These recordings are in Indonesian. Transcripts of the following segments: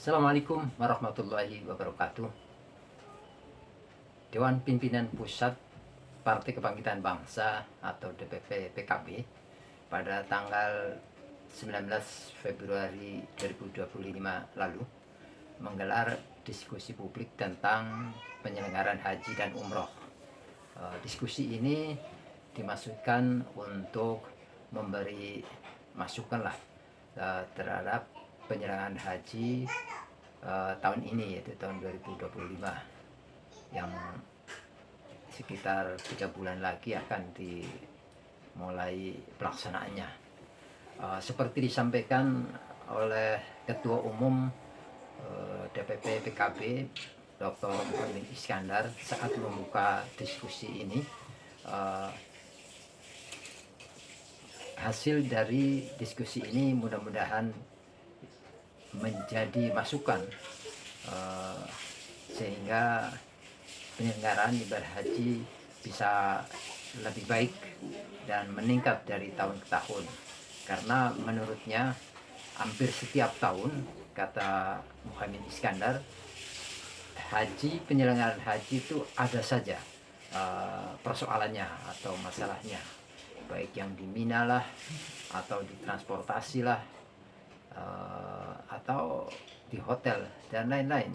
Assalamualaikum warahmatullahi wabarakatuh. Dewan Pimpinan Pusat Partai Kebangkitan Bangsa atau DPP PKB pada tanggal 19 Februari 2025 lalu menggelar diskusi publik tentang penyelenggaraan haji dan umroh. Diskusi ini dimaksudkan untuk memberi masukan terhadap penyelenggaraan haji tahun ini, yaitu tahun 2025, yang sekitar 3 bulan lagi akan dimulai pelaksanaannya. Seperti disampaikan oleh Ketua Umum DPP PKB Dr. Muhammad Iskandar saat membuka diskusi ini, hasil dari diskusi ini mudah-mudahan menjadi masukan sehingga penyelenggaraan ibadah haji bisa lebih baik dan meningkat dari tahun ke tahun, karena menurutnya hampir setiap tahun, kata Muhammad Iskandar, penyelenggaraan haji itu ada saja persoalannya atau masalahnya, baik yang di Mina lah atau di transportasi lah, atau di hotel dan lain-lain.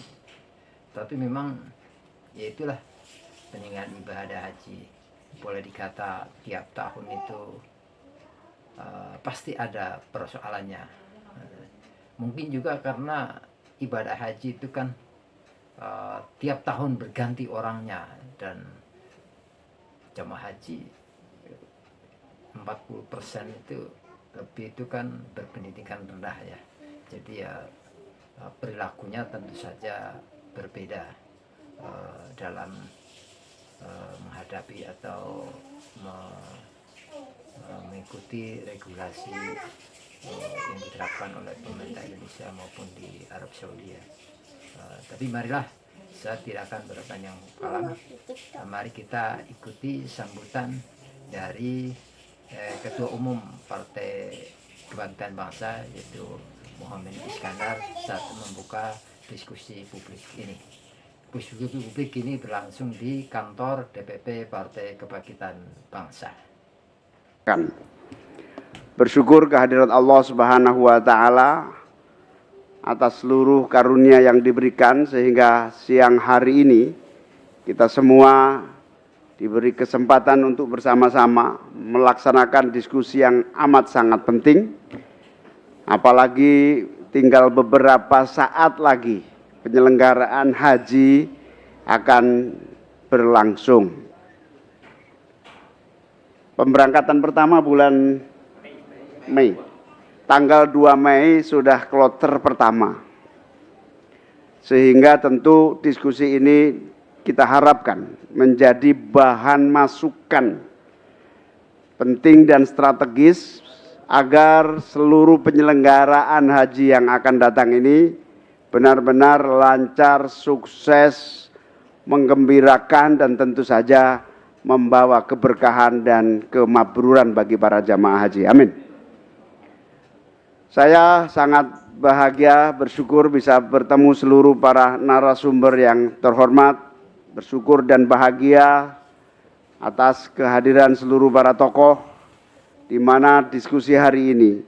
Tapi memang ya itulah penyelenggaraan ibadah haji, boleh dikata tiap tahun itu pasti ada persoalannya. Mungkin juga karena ibadah haji itu kan tiap tahun berganti orangnya, dan jamaah haji 40% itu lebih itu kan berpendidikan rendah ya. Jadi ya perilakunya tentu saja berbeda dalam menghadapi atau mengikuti regulasi yang diterapkan oleh pemerintah Indonesia maupun di Arab Saudi ya. Tapi marilah, saya tidak akan berpanjang kalam. Mari kita ikuti sambutan dari Ketua Umum Partai Kebangkitan Bangsa, yaitu Muhammad Iskandar, saat membuka diskusi publik ini. Diskusi publik ini berlangsung di kantor DPP Partai Kebangkitan Bangsa. Bersyukur kehadirat Allah Subhanahu wa Ta'ala atas seluruh karunia yang diberikan, sehingga siang hari ini kita semua diberi kesempatan untuk bersama-sama melaksanakan diskusi yang amat sangat penting. Apalagi tinggal beberapa saat lagi penyelenggaraan haji akan berlangsung. Pemberangkatan pertama bulan Mei. Tanggal 2 Mei sudah kloter pertama. Sehingga tentu diskusi ini kita harapkan menjadi bahan masukan penting dan strategis agar seluruh penyelenggaraan haji yang akan datang ini benar-benar lancar, sukses, menggembirakan, dan tentu saja membawa keberkahan dan kemakburan bagi para jamaah haji. Amin. Saya sangat bahagia, bersyukur bisa bertemu seluruh para narasumber yang terhormat, bersyukur dan bahagia atas kehadiran seluruh para tokoh, di mana diskusi hari ini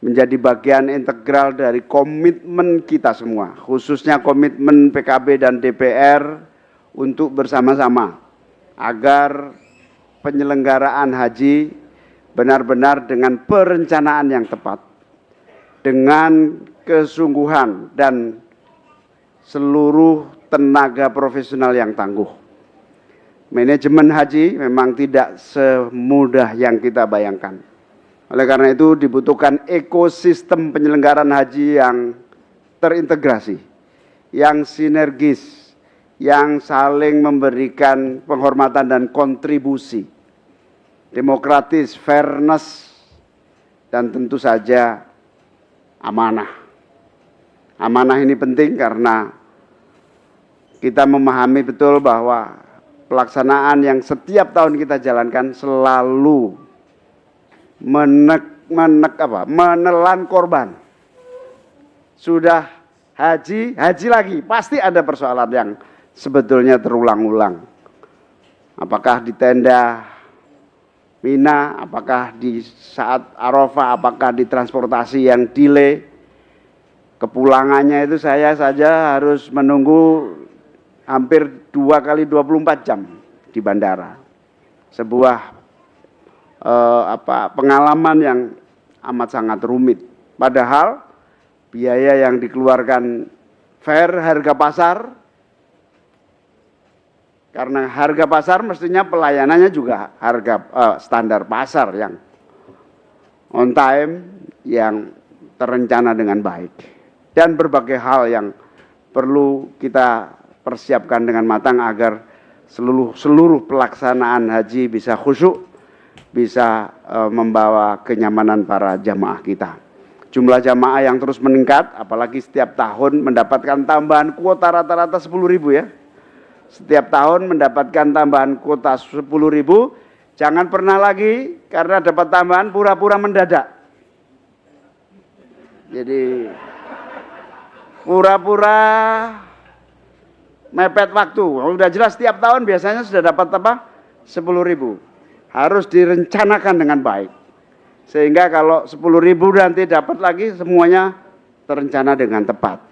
menjadi bagian integral dari komitmen kita semua, khususnya komitmen PKB dan DPR untuk bersama-sama agar penyelenggaraan haji benar-benar dengan perencanaan yang tepat, dengan kesungguhan dan seluruh tenaga profesional yang tangguh. Manajemen haji memang tidak semudah yang kita bayangkan. Oleh karena itu dibutuhkan ekosistem penyelenggaraan haji yang terintegrasi, yang sinergis, yang saling memberikan penghormatan dan kontribusi, demokratis, fairness, dan tentu saja amanah. Amanah ini penting karena kita memahami betul bahwa pelaksanaan yang setiap tahun kita jalankan selalu menelan korban. Sudah haji, haji lagi. Pasti ada persoalan yang sebetulnya terulang-ulang. Apakah di tenda Mina, apakah di saat Arafah, apakah di transportasi yang delay. Kepulangannya itu saya saja harus menunggu hampir 2 kali 24 jam di bandara. Sebuah pengalaman yang amat sangat rumit. Padahal biaya yang dikeluarkan fair harga pasar, karena harga pasar mestinya pelayanannya juga harga standar pasar yang on time, yang terencana dengan baik. Dan berbagai hal yang perlu kita persiapkan dengan matang agar seluruh pelaksanaan haji bisa khusyuk, bisa membawa kenyamanan para jamaah kita. Jumlah jamaah yang terus meningkat, apalagi setiap tahun mendapatkan tambahan kuota rata-rata 10.000 ya. Setiap tahun mendapatkan tambahan kuota 10.000, jangan pernah lagi karena dapat tambahan pura-pura mendadak. Jadi pura-pura mepet waktu. Udah jelas setiap tahun biasanya sudah dapat apa? 10.000. Harus direncanakan dengan baik. Sehingga kalau 10.000 nanti dapat lagi semuanya terencana dengan tepat.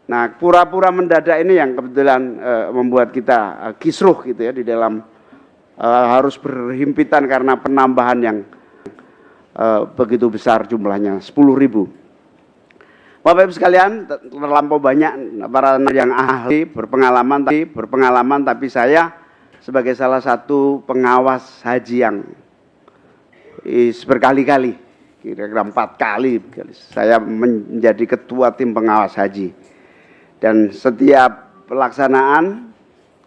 Nah, pura-pura mendadak ini yang kebetulan membuat kita kisruh gitu ya di dalam harus berhimpitan karena penambahan yang begitu besar jumlahnya 10.000. Bapak Ibu sekalian, terlampau banyak para yang ahli berpengalaman, tapi saya sebagai salah satu pengawas haji yang berkali-kali, kira-kira 4 kali saya menjadi ketua tim pengawas haji. Dan setiap pelaksanaan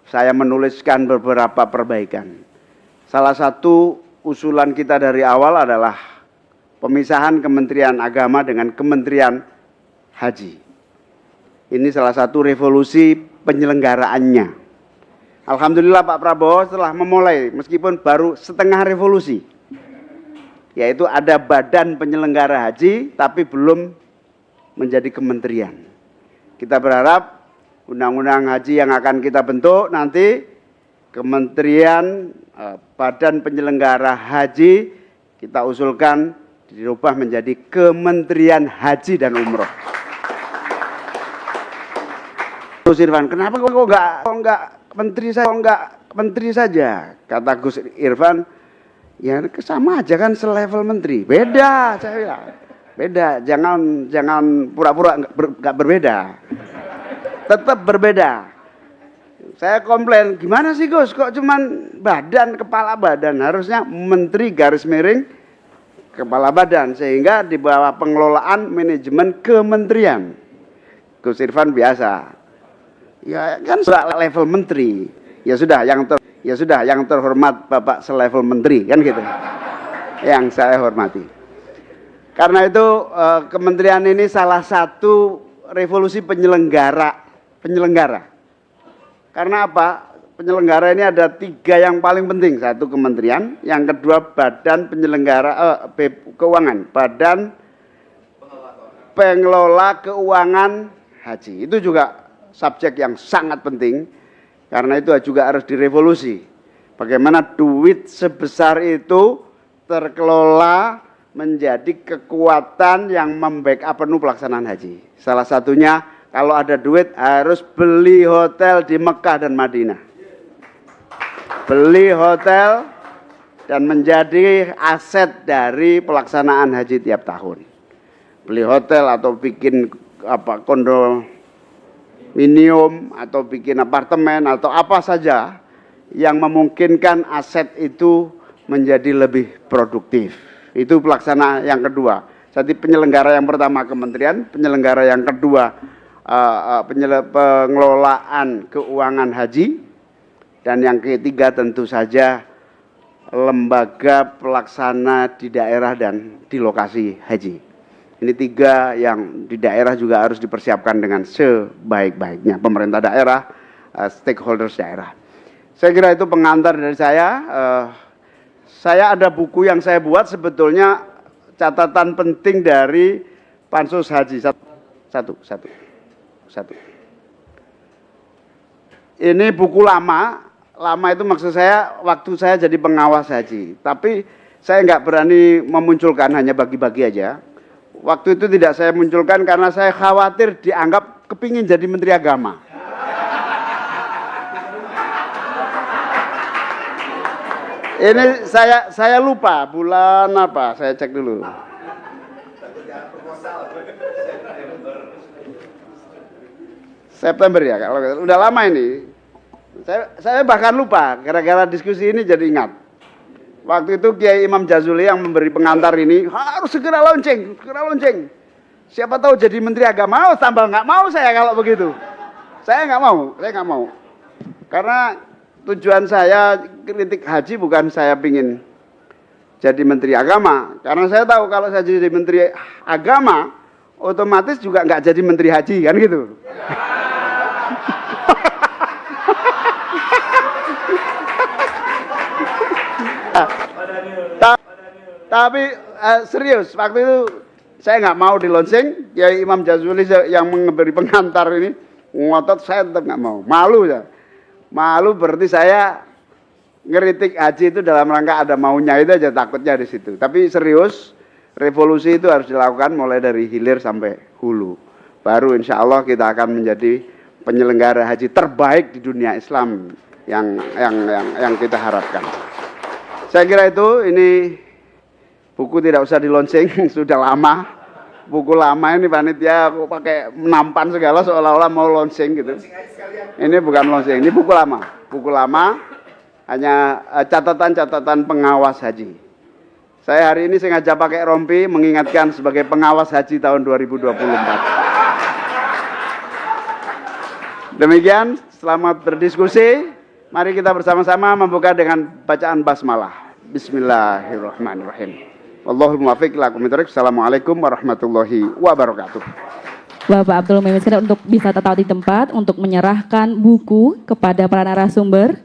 saya menuliskan beberapa perbaikan. Salah satu usulan kita dari awal adalah pemisahan Kementerian Agama dengan Kementerian Haji. Ini salah satu revolusi penyelenggaraannya. Alhamdulillah Pak Prabowo telah memulai, meskipun baru setengah revolusi, yaitu ada badan penyelenggara haji tapi belum menjadi kementerian. Kita berharap undang-undang haji yang akan kita bentuk nanti, Kementerian Badan Penyelenggara Haji, kita usulkan dirubah menjadi Kementerian Haji dan Umroh. Gus Irfan, kenapa kok enggak menteri saja? Kata Gus Irfan, ya sama aja kan selevel menteri. Beda, saya bilang. Beda, jangan pura-pura enggak berbeda. Tetap berbeda. Saya komplain, gimana sih Gus, kok cuman badan, kepala badan, harusnya menteri garis miring kepala badan, sehingga di bawah pengelolaan manajemen kementerian. Gus Irfan biasa, ya kan level menteri, ya sudah yang terhormat Bapak selevel menteri, kan gitu, yang saya hormati. Karena itu kementerian ini salah satu revolusi penyelenggara. Karena apa? Penyelenggara ini ada 3 yang paling penting. Satu kementerian, yang kedua badan penyelenggara keuangan, badan pengelola keuangan haji. Itu juga subjek yang sangat penting, karena itu juga harus direvolusi. Bagaimana duit sebesar itu terkelola menjadi kekuatan yang membackup penuh pelaksanaan haji. Salah satunya kalau ada duit harus beli hotel di Mekah dan Madinah. Beli hotel dan menjadi aset dari pelaksanaan haji tiap tahun. Beli hotel atau bikin kondominium atau bikin apartemen atau apa saja yang memungkinkan aset itu menjadi lebih produktif. Itu pelaksanaan yang kedua. Jadi penyelenggara yang pertama kementerian, penyelenggara yang kedua pengelolaan keuangan haji, dan yang ketiga tentu saja lembaga pelaksana di daerah dan di lokasi haji. Ini 3 yang di daerah juga harus dipersiapkan dengan sebaik-baiknya. Pemerintah daerah, stakeholders daerah. Saya kira itu pengantar dari saya. Saya ada buku yang saya buat, sebetulnya catatan penting dari Pansus Haji. Satu. satu. Ini buku lama itu maksud saya waktu saya jadi pengawas haji. Tapi saya nggak berani memunculkan, hanya bagi-bagi aja. Waktu itu tidak saya munculkan karena saya khawatir dianggap kepingin jadi Menteri Agama. Ini saya lupa bulan apa, saya cek dulu. September ya, kalau udah lama ini. Saya bahkan lupa, gara-gara diskusi ini jadi ingat. Waktu itu Kiai Imam Jazuli yang memberi pengantar ini harus segera launching. Siapa tahu jadi Menteri Agama, tambah nggak mau saya kalau begitu. Saya nggak mau. Karena tujuan saya kritik haji bukan saya pingin jadi Menteri Agama. Karena saya tahu kalau saya jadi Menteri Agama, otomatis juga nggak jadi Menteri Haji, kan gitu. Tapi serius, waktu itu saya nggak mau di launching. Kiai Imam Jazuli yang memberi pengantar ini ngotot, saya tetap nggak mau. Malu berarti saya ngeritik haji itu dalam rangka ada maunya itu aja, takutnya di situ. Tapi serius, revolusi itu harus dilakukan mulai dari hilir sampai hulu. Baru insya Allah kita akan menjadi penyelenggara haji terbaik di dunia Islam yang kita harapkan. Saya kira itu, ini buku tidak usah di launching, sudah lama. Buku lama ini panitia aku pakai menampan segala seolah-olah mau launching gitu. Ini bukan launching, ini buku lama. Buku lama, hanya catatan-catatan pengawas haji. Saya hari ini sengaja pakai rompi mengingatkan sebagai pengawas haji tahun 2024. Demikian, selamat berdiskusi. Mari kita bersama-sama membuka dengan bacaan basmalah. Bismillahirrahmanirrahim. Allahumma muwaffiq ila aqwamit thoriq. Assalamualaikum warahmatullahi wabarakatuh. Bapak Abdul Muhyiddin untuk bisa tetap di tempat untuk menyerahkan buku kepada para narasumber.